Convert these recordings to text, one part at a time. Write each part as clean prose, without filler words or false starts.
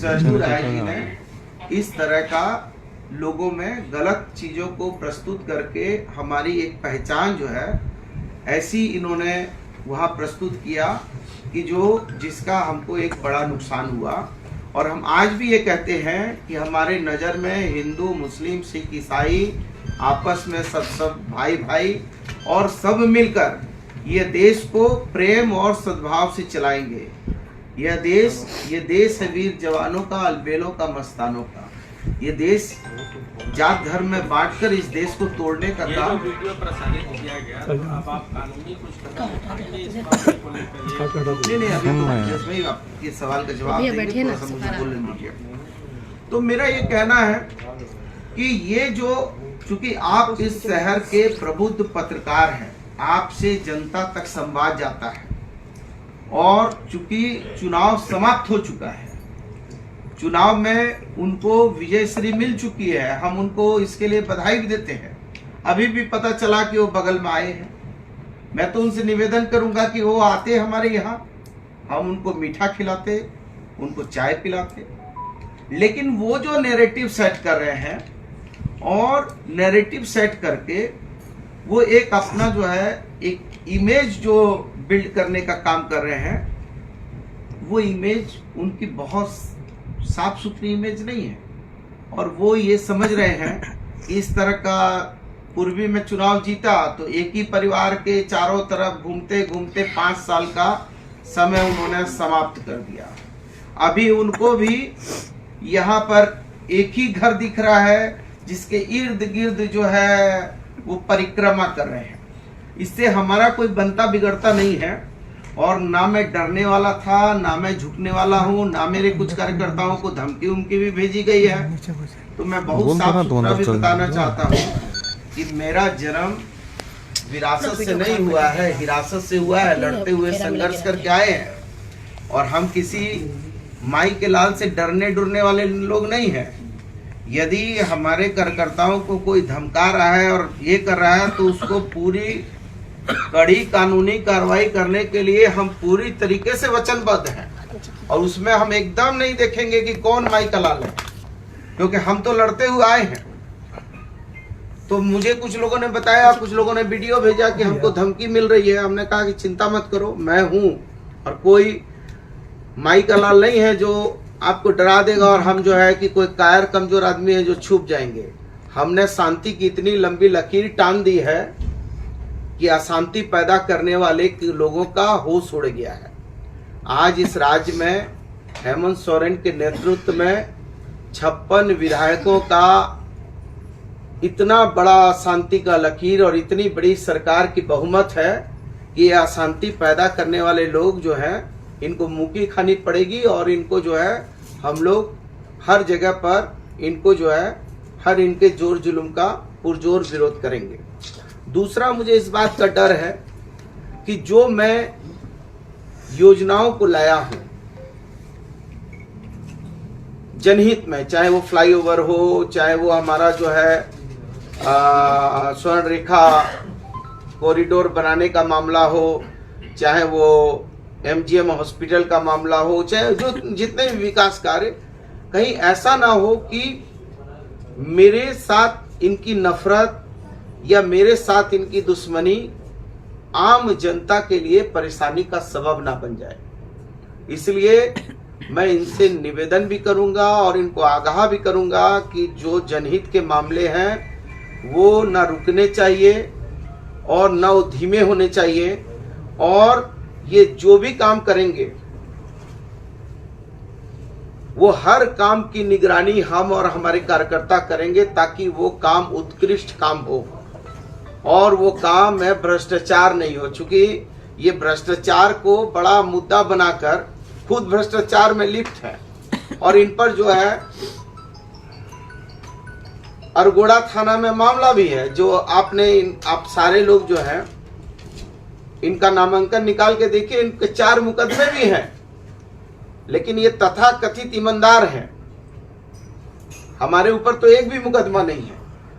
सरजू राय जी ने इस तरह का लोगों में गलत चीजों को प्रस्तुत करके हमारी एक पहचान जो है ऐसी इन्होंने वहाँ प्रस्तुत किया कि जिसका हमको एक बड़ा नुकसान हुआ। और हम आज भी ये कहते हैं कि हमारे नज़र में हिंदू, मुस्लिम, सिख, ईसाई आपस में सब भाई भाई और सब मिलकर ये देश को प्रेम और सद्भाव से चलाएंगे। यह देश है वीर जवानों का, अलबेलों का, मस्तानों का। ये देश जात धर्म में बांटकर इस देश को तोड़ने का काम। वीडियो प्रसारित किया गया, तो अब आप कानूनी कुछ नहीं अभी तो आपके सवाल का जवाब देंगे, थोड़ा सा मुझे बोलने दीजिए। तो मेरा ये कहना है कि ये चूंकि आप इस शहर के प्रबुद्ध पत्रकार हैं, आपसे जनता तक संवाद जाता है और चूंकि चुनाव समाप्त हो चुका है, चुनाव में उनको विजयश्री मिल चुकी है, हम उनको इसके लिए बधाई भी देते हैं। अभी भी पता चला कि वो बगल में आए हैं। मैं तो उनसे निवेदन करूंगा कि वो आते हमारे यहाँ, हम उनको मीठा खिलाते, उनको चाय पिलाते। लेकिन वो जो नैरेटिव सेट कर रहे हैं और नैरेटिव सेट करके वो एक अपना जो है एक इमेज जो बिल्ड करने का काम कर रहे हैं, वो इमेज उनकी बहुत साफ सुथरी इमेज नहीं है। और वो ये समझ रहे हैं कि इस तरह का पूर्वी में चुनाव जीता तो एक ही परिवार के चारों तरफ घूमते घूमते 5 साल का समय उन्होंने समाप्त कर दिया। अभी उनको भी यहाँ पर एक ही घर दिख रहा है जिसके इर्द गिर्द जो है वो परिक्रमा कर रहे हैं। इससे हमारा कोई बनता बिगड़ता नहीं है और ना मैं डरने वाला था, ना मैं झुकने वाला हूँ, ना मेरे कुछ कार्यकर्ताओं को धमकी उमकी भी भेजी गई है। तो मैं बहुत साफ सुथरा भी बताना चाहता हूँ कि मेरा जन्म विरासत से नहीं हुआ है, हिरासत से हुआ है। लड़ते हुए संघर्ष करके आए हैं और हम किसी माई के लाल से डरने डरने वाले लोग नहीं हैं। यदि हमारे कार्यकर्ताओं को कोई धमका रहा है और ये कर रहा है तो उसको पूरी कड़ी कानूनी कार्रवाई करने के लिए हम पूरी तरीके से वचनबद्ध हैं। और उसमें हम एकदम नहीं देखेंगे कि कौन माई का लाल है, क्योंकि हम तो लड़ते हुए आए हैं। तो मुझे कुछ लोगों ने बताया, कुछ लोगों ने वीडियो भेजा कि हमको धमकी मिल रही है। हमने कहा कि चिंता मत करो, मैं हूँ और कोई माई का लाल नहीं है जो आपको डरा देगा और हम जो है कि कोई कायर कमजोर आदमी है जो छुप जाएंगे। हमने शांति की इतनी लंबी लकीर टान दी है कि अशांति पैदा करने वाले लोगों का होश उड़ गया है। आज इस राज्य में हेमंत सोरेन के नेतृत्व में 56 विधायकों का इतना बड़ा अशांति का लकीर और इतनी बड़ी सरकार की बहुमत है कि अशांति पैदा करने वाले लोग जो हैं इनको मुक्की खानी पड़ेगी और इनको जो है हम लोग हर जगह पर इनको जो है हर इनके जोर जुल्म का पुरजोर विरोध करेंगे। दूसरा, मुझे इस बात का डर है कि जो मैं योजनाओं को लाया हूं जनहित में, चाहे वो फ्लाईओवर हो, चाहे वो हमारा जो है स्वर्ण रेखा कॉरिडोर बनाने का मामला हो, चाहे वो MGM हॉस्पिटल का मामला हो, चाहे जो जितने भी विकास कार्य, कहीं ऐसा ना हो कि मेरे साथ इनकी नफरत या मेरे साथ इनकी दुश्मनी आम जनता के लिए परेशानी का सबब ना बन जाए। इसलिए मैं इनसे निवेदन भी करूंगा और इनको आगाह भी करूंगा कि जो जनहित के मामले हैं वो ना रुकने चाहिए और ना वो धीमे होने चाहिए। और ये जो भी काम करेंगे वो हर काम की निगरानी हम और हमारे कार्यकर्ता करेंगे ताकि वो काम उत्कृष्ट काम हो और वो काम में भ्रष्टाचार नहीं हो। चूंकि ये भ्रष्टाचार को बड़ा मुद्दा बनाकर खुद भ्रष्टाचार में लिप्त है और इन पर जो है अरगोड़ा थाना में मामला भी है जो आप सारे लोग जो है इनका नामांकन निकाल के देखिए, इनके 4 मुकदमे भी हैं, लेकिन ये तथाकथित ईमानदार हैं। हमारे ऊपर तो एक भी मुकदमा नहीं है,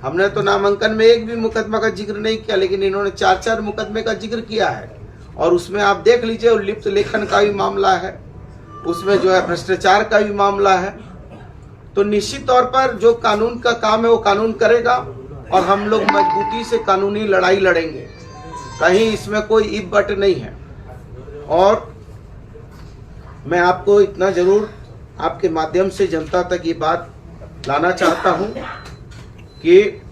हमने तो नामांकन में एक भी मुकदमा का जिक्र नहीं किया, लेकिन इन्होंने 4 मुकदमे का जिक्र किया है। और उसमें आप देख लीजिए लिप्त लेखन का भी मामला है, उसमें जो है भ्रष्टाचार का भी मामला है। तो निश्चित तौर पर जो कानून का काम है वो कानून करेगा और हम लोग मजबूती से कानूनी लड़ाई लड़ेंगे, कहीं इसमें कोई इफ बट नहीं है। और मैं आपको इतना जरूर आपके माध्यम से जनता तक ये बात लाना चाहता हूं कि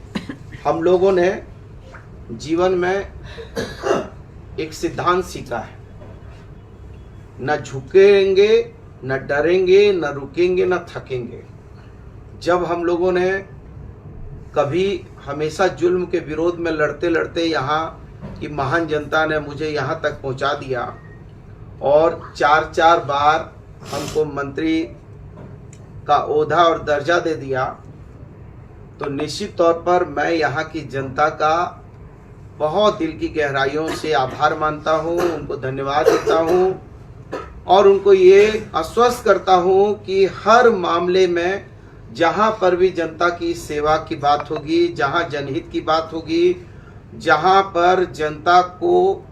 हम लोगों ने जीवन में एक सिद्धांत सीखा है, न झुकेंगे, न डरेंगे, न रुकेंगे, न थकेंगे। जब हम लोगों ने कभी हमेशा जुल्म के विरोध में लड़ते लड़ते यहाँ की महान जनता ने मुझे यहाँ तक पहुँचा दिया और 4-4 बार हमको मंत्री का ओहदा और दर्जा दे दिया, तो निश्चित तौर पर मैं यहाँ की जनता का बहुत दिल की गहराइयों से आभार मानता हूँ, उनको धन्यवाद देता हूँ और उनको ये आश्वस्त करता हूँ कि हर मामले में जहाँ पर भी जनता की सेवा की बात होगी, जहाँ जनहित की बात होगी, जहाँ पर जनता को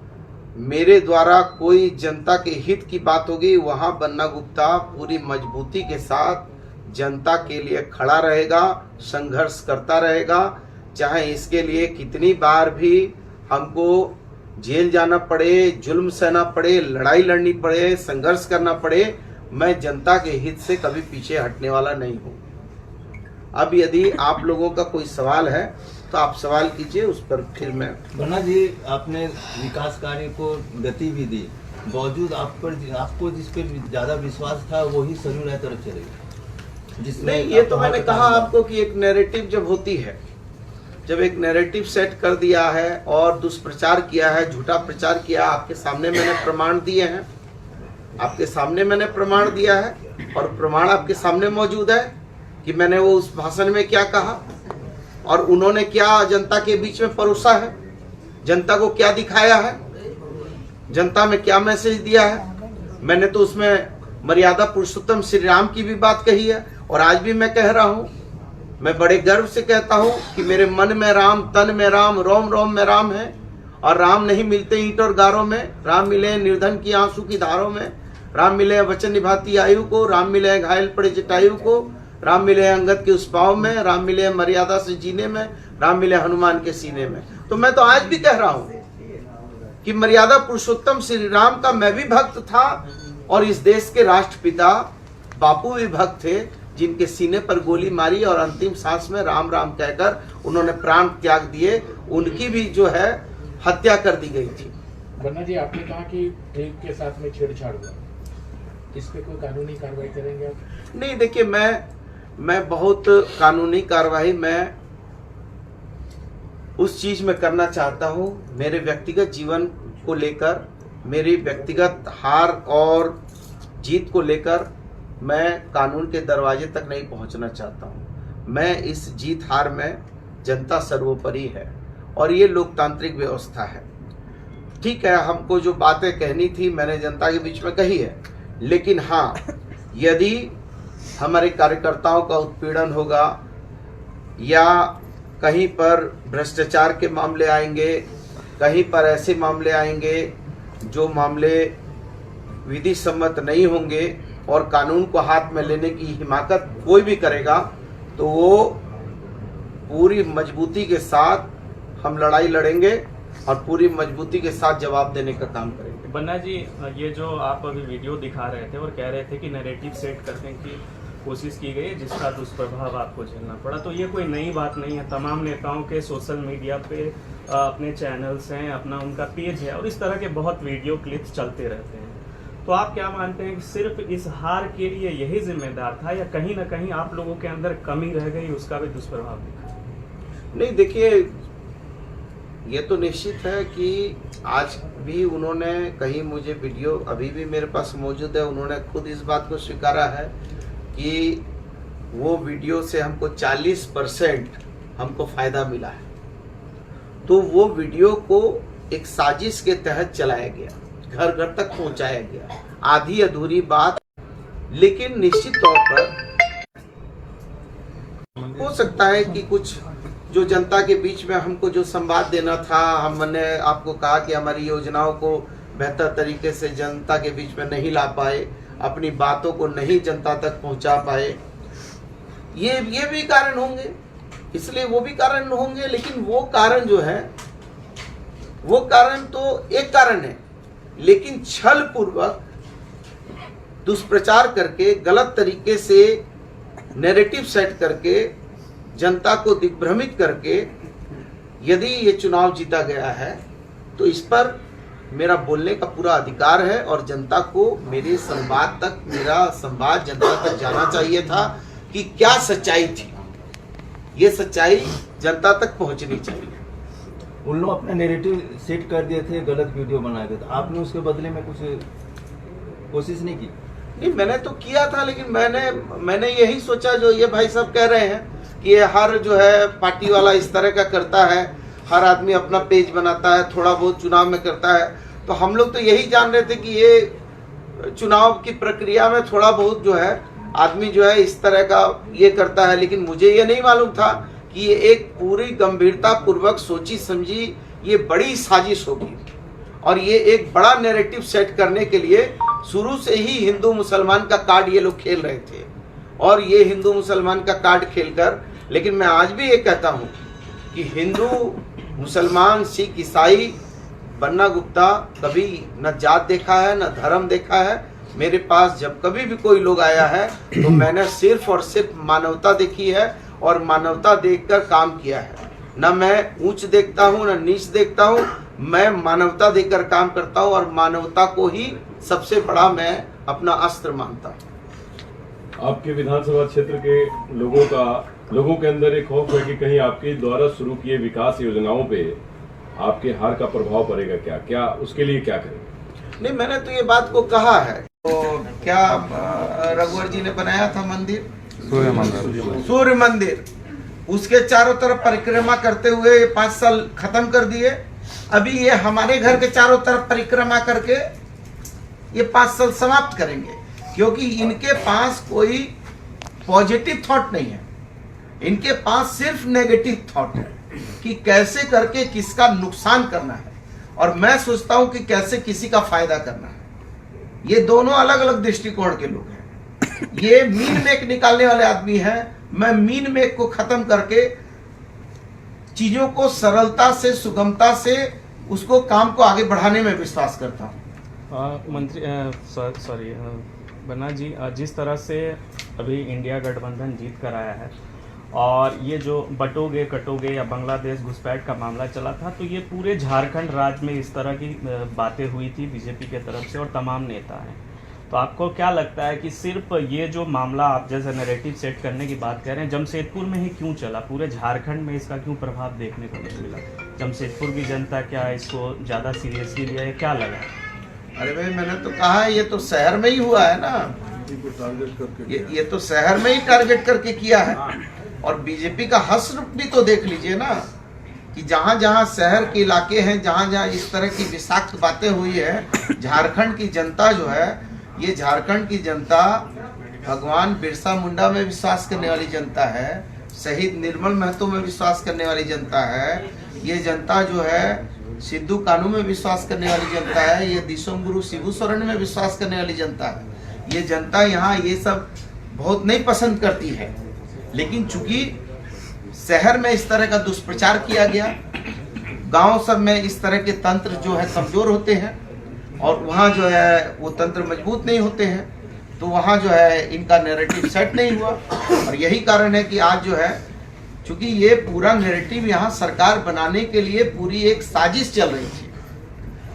मेरे द्वारा कोई जनता के हित की बात होगी, वहाँ बन्ना गुप्ता पूरी मजबूती के साथ जनता के लिए खड़ा रहेगा, संघर्ष करता रहेगा, चाहे इसके लिए कितनी बार भी हमको जेल जाना पड़े, जुल्म सहना पड़े, लड़ाई लड़नी पड़े, संघर्ष करना पड़े, मैं जनता के हित से कभी पीछे हटने वाला नहीं हूँ। अब यदि आप लोगों का कोई सवाल है तो आप सवाल कीजिए, उस पर फिर मैं। बन्ना जी, आपने विकास कार्य को गति भी दी, बावजूद आपको जिस पर ज्यादा विश्वास था वही सही तरफ चलेगा। नहीं, ये तो मैंने कहा आपको कि एक नैरेटिव जब होती है, जब एक नैरेटिव सेट कर दिया है और दुष्प्रचार किया है, झूठा प्रचार किया, आपके सामने मैंने प्रमाण दिए हैं, आपके सामने मैंने प्रमाण दिया है और प्रमाण आपके सामने मौजूद है कि मैंने वो उस भाषण में क्या कहा और उन्होंने क्या जनता के बीच में परोसा है, जनता को क्या दिखाया है, जनता में क्या मैसेज दिया है। मैंने तो उसमें मर्यादा पुरुषोत्तम श्री राम की भी बात कही है और आज भी मैं कह रहा हूं, मैं बड़े गर्व से कहता हूं कि मेरे मन में राम, तन में राम, रोम रोम में राम है। और राम नहीं मिलते ईंट और गारों में, राम मिले निर्धन की आंसू की धारों में, राम मिले वचन निभाती आयु को, राम मिले घायल पड़े जटायु को, राम मिले अंगद के उस पाँव में, राम मिले मर्यादा से जीने में, राम मिले हनुमान के सीने में। तो मैं तो आज भी कह रहा हूं कि मर्यादा पुरुषोत्तम श्री राम का मैं भी भक्त था और इस देश के राष्ट्रपिता बापू भी भक्त थे, जिनके सीने पर गोली मारी और अंतिम सांस में राम राम कहकर उन्होंने प्राण त्याग दिए, उनकी भी जो है हत्या कर दी गई थी। बन्ना जी, आपने कहा कि एक के साथ में छेड़छाड़ हुआ, इस पे कोई कानूनी कार्रवाई करेंगे आप? नहीं, देखिए मैं बहुत कानूनी कार्रवाई मैं उस चीज में करना चाहता हूं, मेरे व्यक्तिगत जीवन को लेकर, मेरी व्यक्तिगत हार और जीत को लेकर मैं कानून के दरवाजे तक नहीं पहुंचना चाहता हूं। मैं इस जीत हार में जनता सर्वोपरि है और ये लोकतांत्रिक व्यवस्था है। ठीक है, हमको जो बातें कहनी थी मैंने जनता के बीच में कही है, लेकिन हाँ, यदि हमारे कार्यकर्ताओं का उत्पीड़न होगा या कहीं पर भ्रष्टाचार के मामले आएंगे, कहीं पर ऐसे मामले आएंगे जो मामले विधि सम्मत नहीं होंगे और कानून को हाथ में लेने की हिमाकत कोई भी करेगा, तो वो पूरी मजबूती के साथ हम लड़ाई लड़ेंगे और पूरी मजबूती के साथ जवाब देने का काम करेंगे। बन्ना जी, ये जो आप अभी वीडियो दिखा रहे थे और कह रहे थे कि नैरेटिव सेट करने की कोशिश की गई जिसका दुष्प्रभाव आपको झेलना पड़ा, तो ये कोई नई बात नहीं है। तमाम नेताओं के सोशल मीडिया पे अपने चैनल्स हैं, अपना उनका पेज है और इस तरह के बहुत वीडियो क्लिप्स चलते रहते हैं। तो आप क्या मानते हैं कि सिर्फ इस हार के लिए यही जिम्मेदार था या कहीं ना कहीं आप लोगों के अंदर कमी रह गई, उसका भी दुष्प्रभाव दिखा? नहीं, देखिए, ये तो निश्चित है कि आज भी उन्होंने कहीं मुझे वीडियो अभी भी मेरे पास मौजूद है, उन्होंने खुद इस बात को स्वीकारा है कि वो वीडियो से हमको 40% हमको फायदा मिला है। तो वो वीडियो को एक साजिश के तहत चलाया गया, घर घर तक पहुंचाया गया, आधी अधूरी बात, लेकिन निश्चित तौर पर हो सकता है कि कुछ जो जनता के बीच में हमको जो संवाद देना था, हमने आपको कहा कि हमारी योजनाओं को बेहतर तरीके से जनता के बीच में नहीं ला पाए, अपनी बातों को नहीं जनता तक पहुंचा पाए, ये भी कारण होंगे, इसलिए वो भी कारण होंगे। लेकिन वो कारण जो है, वो कारण तो एक कारण है, लेकिन छल पूर्वक दुष्प्रचार करके, गलत तरीके से नैरेटिव सेट करके, जनता को दिग्भ्रमित करके यदि ये चुनाव जीता गया है तो इस पर मेरा बोलने का पूरा अधिकार है और जनता को मेरे संवाद तक, मेरा संवाद जनता तक जाना चाहिए था कि क्या सच्चाई थी। ये सच्चाई जनता तक पहुंचनी चाहिए। उन लोग अपना नैरेटिव सेट कर दिए थे, गलत वीडियो बना के, तो आपने उसके बदले में कुछ कोशिश नहीं की? नहीं, मैंने तो किया था, लेकिन मैंने यही सोचा जो ये भाई साहब कह रहे हैं कि ये हर जो है पार्टी वाला इस तरह का करता है, हर आदमी अपना पेज बनाता है, थोड़ा बहुत चुनाव में करता है। तो हम लोग तो यही जान रहे थे कि ये चुनाव की प्रक्रिया में थोड़ा बहुत जो है आदमी जो है इस तरह का ये करता है, लेकिन मुझे ये नहीं मालूम था कि ये एक पूरी गंभीरता पूर्वक सोची समझी ये बड़ी साजिश होगी और ये एक बड़ा नैरेटिव सेट करने के लिए शुरू से ही हिंदू मुसलमान का कार्ड ये लोग खेल रहे थे। और ये हिंदू मुसलमान का कार्ड खेलकर, लेकिन मैं आज भी ये कहता हूँ कि हिंदू मुसलमान सिख ईसाई बन्ना गुप्ता कभी न जात देखा है न धर्म देखा है। मेरे पास जब कभी भी कोई लोग आया है तो मैंने सिर्फ और सिर्फ मानवता देखी है और मानवता देखकर काम किया है। न मैं ऊंच देखता हूँ न नीच देखता हूँ, मैं मानवता देकर काम करता हूँ और मानवता को ही सबसे बड़ा मैं अपना अस्त्र मानता हूँ। आपके विधानसभा क्षेत्र के लोगों के अंदर एक खौफ है कि कहीं आपके द्वारा शुरू किए विकास योजनाओं पे आपके हार का प्रभाव पड़ेगा क्या उसके लिए क्या करेंगे? नहीं, मैंने तो ये बात को कहा है। तो क्या रघुवर जी ने बनाया था मंदिर, सूर्य मंदिर, उसके चारों तरफ परिक्रमा करते हुए 5 साल खत्म कर दिए। अभी ये हमारे घर के चारों तरफ परिक्रमा करके ये 5 साल समाप्त करेंगे, क्योंकि इनके पास कोई पॉजिटिव थॉट नहीं है, इनके पास सिर्फ नेगेटिव थॉट है कि कैसे करके किसका नुकसान करना है और मैं सोचता हूं कि कैसे किसी का फायदा करना है। ये दोनों अलग अलग दृष्टिकोण के लोग हैं। ये मीन मेक निकालने वाले आदमी हैं, मैं मीन मेक को खत्म करके चीजों को सरलता से, सुगमता से उसको काम को आगे बढ़ाने में विश्वास करता हूं। मंत्री सॉरी बन्ना जी, जिस तरह से अभी इंडिया गठबंधन जीत कर आया है और ये जो बटोगे कटोगे या बांग्लादेश घुसपैठ का मामला चला था, तो ये पूरे झारखंड राज्य में इस तरह की बातें हुई थी बीजेपी के तरफ से और तमाम नेता हैं। तो आपको क्या लगता है कि सिर्फ ये जो मामला आप जैसे नैरेटिव सेट करने की बात कर रहे हैं, जमशेदपुर में ही क्यों चला, पूरे झारखंड में इसका क्यों प्रभाव देखने को नहीं मिला? जमशेदपुर की जनता क्या इसको ज़्यादा सीरियसली लिया है, क्या लगा? अरे भाई, मैंने तो कहा है ये तो शहर में ही हुआ है ना, ये तो शहर में ही टारगेट करके किया है। और बीजेपी का हश्र भी तो देख लीजिए ना कि जहां जहां शहर के इलाके हैं, जहां जहां इस तरह की विषाक्त बातें हुई है, झारखंड की जनता जो है, ये झारखंड की जनता भगवान बिरसा मुंडा में विश्वास करने वाली जनता है, शहीद निर्मल महतो में विश्वास करने वाली जनता है। ये जनता जो है सिद्धू कानू में विश्वास करने वाली जनता है, ये दिसोम गुरु शिबू सोरेन में विश्वास करने वाली जनता है। ये जनता यहाँ ये सब बहुत नहीं पसंद करती है, लेकिन चूंकि शहर में इस तरह का दुष्प्रचार किया गया, गांव सब में इस तरह के तंत्र जो है कमजोर होते हैं और वहाँ जो है वो तंत्र मजबूत नहीं होते हैं, तो वहाँ जो है इनका नैरेटिव सेट नहीं हुआ। और यही कारण है कि आज जो है, चूंकि ये पूरा नैरेटिव यहाँ सरकार बनाने के लिए पूरी एक साजिश चल रही थी,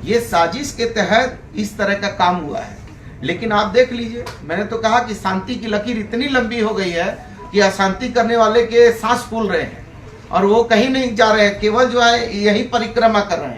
ये साजिश के तहत इस तरह का काम हुआ है। लेकिन आप देख लीजिए, मैंने तो कहा कि शांति की लकीर इतनी लंबी हो गई है कि अशांति करने वाले के सांस फूल रहे हैं और वो कहीं नहीं जा रहे हैं, केवल जो है यही परिक्रमा कर रहे हैं।